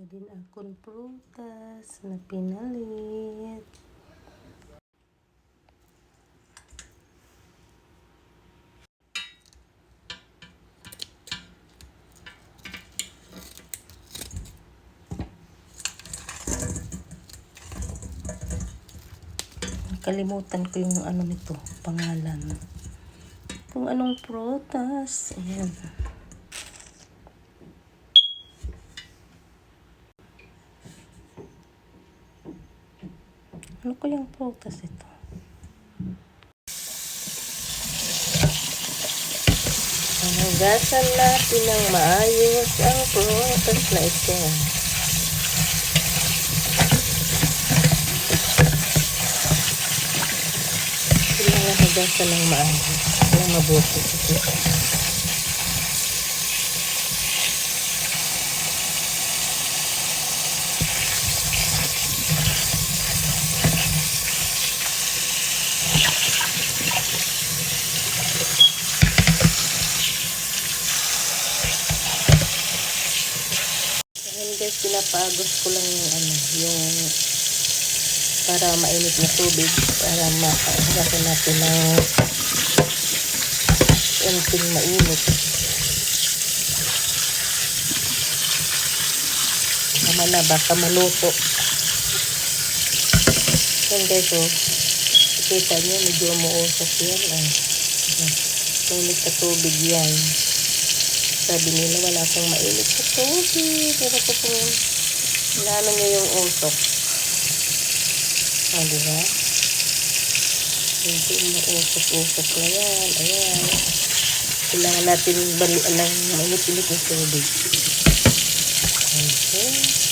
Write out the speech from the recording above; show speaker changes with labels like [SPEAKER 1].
[SPEAKER 1] May din akong prutas na pinalit. Kalimutan ko yung ano nito, pangalan. Kung anong prutas. Ayan. Ano ko yung prutas ito? Hugasan natin ng maayos ang prutas na ito. Kailangan hugasan ng maayos. Kailangan mabuti ito. Guys, pinapagos ko lang yung yung para mainit na tubig para makahugasan natin ng unting mainit. Tama na, baka maluto. Yan guys, kita nyo, medyo umuusok yan. Mainit na tubig yan. Sabi nila wala akong mainit sa tubig. Pero ko kung inaano nyo yung usok. Diba? Hindi umuusok-usok na yan. Ayan. Kailangan natin balian ng mainit-init ng tubig. Okay.